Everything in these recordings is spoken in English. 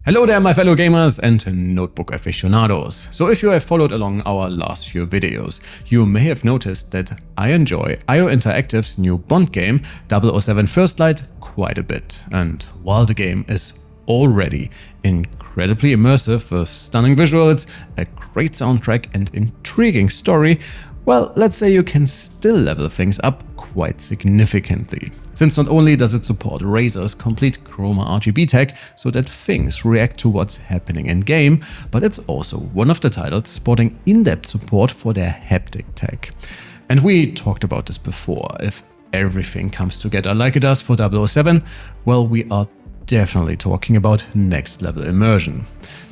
Hello there my fellow gamers and notebook aficionados. So if you have followed along our last few videos, you may have noticed that I enjoy IO Interactive's new Bond game 007 First Light quite a bit. And while the game is already incredibly immersive with stunning visuals, a great soundtrack and intriguing story, well, let's say you can still level things up quite significantly. Since not only does it support Razer's complete Chroma RGB tech so that things react to what's happening in game, but it's also one of the titles sporting in-depth support for their haptic tech. And we talked about this before. If everything comes together like it does for 007, well, we are definitely talking about next level immersion.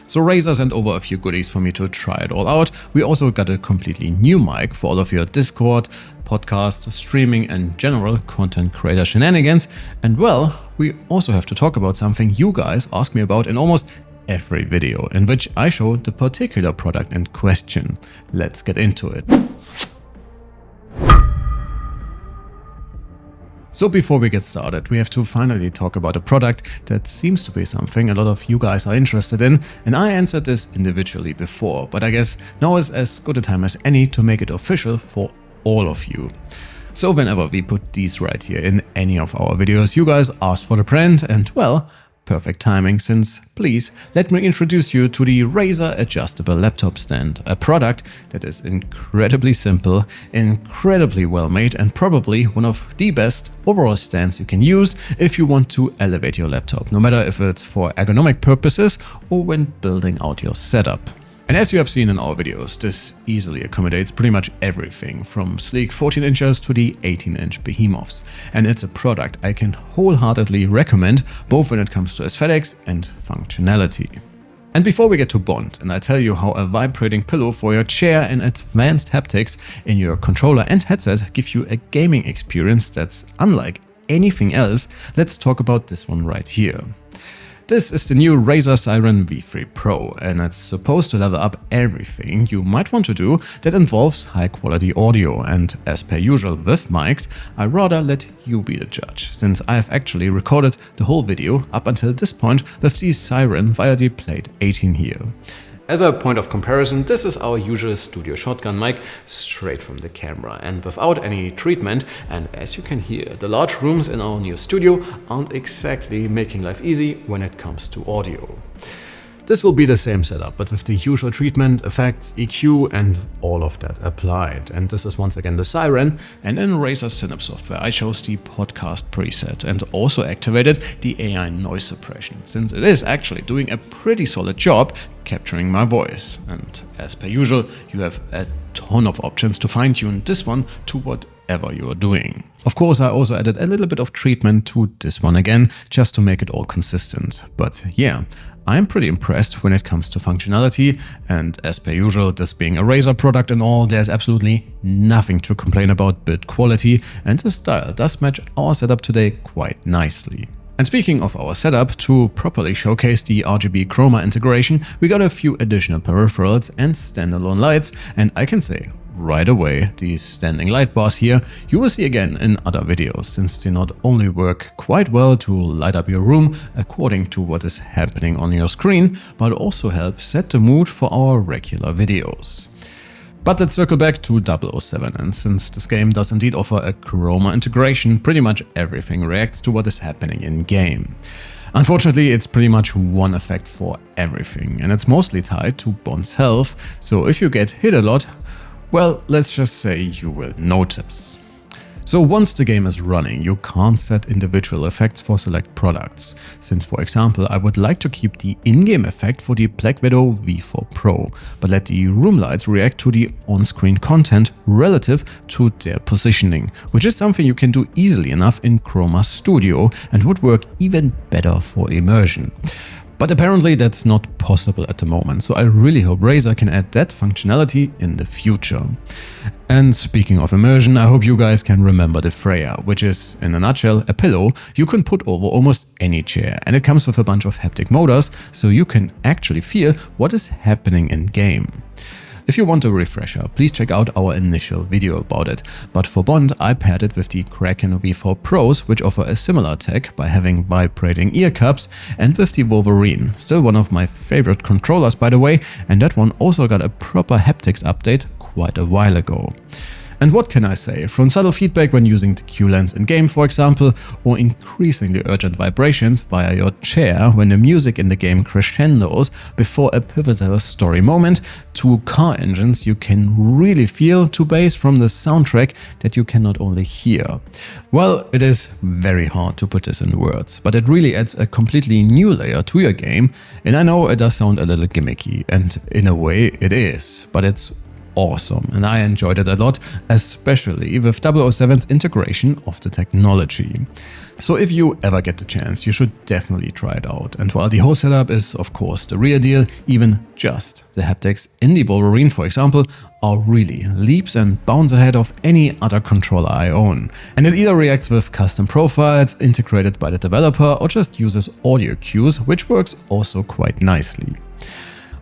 So Razer sent over a few goodies for me to try it all out. We also got a completely new mic for all of your Discord, podcast, streaming and general content creator shenanigans. And well, we also have to talk about something you guys ask me about in almost every video, in which I show the particular product in question. Let's get into it. So before we get started, we have to finally talk about a product that seems to be something a lot of you guys are interested in, and I answered this individually before, but I guess now is as good a time as any to make it official for all of you. So whenever we put these right here in any of our videos, you guys ask for the brand, and well, perfect timing, since please let me introduce you to the Razer adjustable laptop stand, a product that is incredibly simple, incredibly well made and probably one of the best overall stands you can use if you want to elevate your laptop, no matter if it's for ergonomic purposes or when building out your setup. And as you have seen in our videos, this easily accommodates pretty much everything from sleek 14 inches to the 18-inch behemoths. And it's a product I can wholeheartedly recommend, both when it comes to aesthetics and functionality. And before we get to Bond, and I tell you how a vibrating pillow for your chair and advanced haptics in your controller and headset give you a gaming experience that's unlike anything else, let's talk about this one right here. This is the new Razer Seiren V3 Pro, and it's supposed to level up everything you might want to do that involves high quality audio, and as per usual with mics, I rather let you be the judge, since I have actually recorded the whole video up until this point with the Seiren via the Plate 18 here. As a point of comparison, this is our usual studio shotgun mic straight from the camera and without any treatment, and as you can hear, the large rooms in our new studio aren't exactly making life easy when it comes to audio. This will be the same setup, but with the usual treatment, effects, EQ and all of that applied. And this is once again the Seiren, and in Razer Synapse software I chose the podcast preset and also activated the AI noise suppression, since it is actually doing a pretty solid job capturing my voice. And as per usual, you have a ton of options to fine-tune this one to whatever you are doing. Of course, I also added a little bit of treatment to this one again, just to make it all consistent. But yeah, I'm pretty impressed when it comes to functionality, and as per usual, this being a Razer product and all, there's absolutely nothing to complain about build quality, and the style does match our setup today quite nicely. And speaking of our setup, to properly showcase the RGB Chroma integration, we got a few additional peripherals and standalone lights, and I can say right away, these standing light bars here you will see again in other videos, since they not only work quite well to light up your room according to what is happening on your screen, but also help set the mood for our regular videos. But let's circle back to 007, and since this game does indeed offer a Chroma integration, pretty much everything reacts to what is happening in game. Unfortunately, it's pretty much one effect for everything, and it's mostly tied to Bond's health, so if you get hit a lot, well, let's just say you will notice. So once the game is running, you can't set individual effects for select products, since for example I would like to keep the in-game effect for the Black Widow V4 Pro, but let the room lights react to the on-screen content relative to their positioning, which is something you can do easily enough in Chroma Studio and would work even better for immersion. But apparently that's not possible at the moment, so I really hope Razer can add that functionality in the future. And speaking of immersion, I hope you guys can remember the Freyja, which is, in a nutshell, a pillow you can put over almost any chair, and it comes with a bunch of haptic motors, so you can actually feel what is happening in game. If you want a refresher, please check out our initial video about it. But for Bond, I paired it with the Kraken V3 Pros, which offer a similar tech by having vibrating ear cups, and with the Wolverine, still one of my favorite controllers by the way, and that one also got a proper haptics update quite a while ago. And what can I say, from subtle feedback when using the Q-Lens in-game for example, or increasingly urgent vibrations via your chair when the music in the game crescendos before a pivotal story moment, to car engines you can really feel, to bass from the soundtrack that you can not only hear. Well, it is very hard to put this in words, but it really adds a completely new layer to your game, and I know it does sound a little gimmicky, and in a way it is, but it's awesome, and I enjoyed it a lot, especially with 007's integration of the technology. So if you ever get the chance, you should definitely try it out. And while the whole setup is of course the real deal, even just the haptics in the Wolverine for example are really leaps and bounds ahead of any other controller I own. And it either reacts with custom profiles integrated by the developer or just uses audio cues, which works also quite nicely.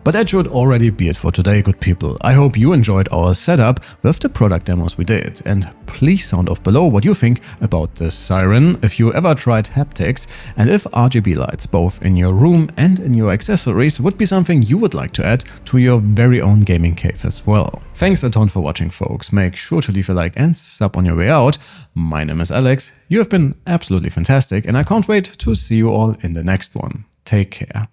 But that should already be it for today, good people. I hope you enjoyed our setup with the product demos we did, and please sound off below what you think about the Seiren, if you ever tried haptics, and if RGB lights both in your room and in your accessories would be something you would like to add to your very own gaming cave as well. Thanks a ton for watching folks, make sure to leave a like and sub on your way out. My name is Alex, you have been absolutely fantastic and I can't wait to see you all in the next one. Take care.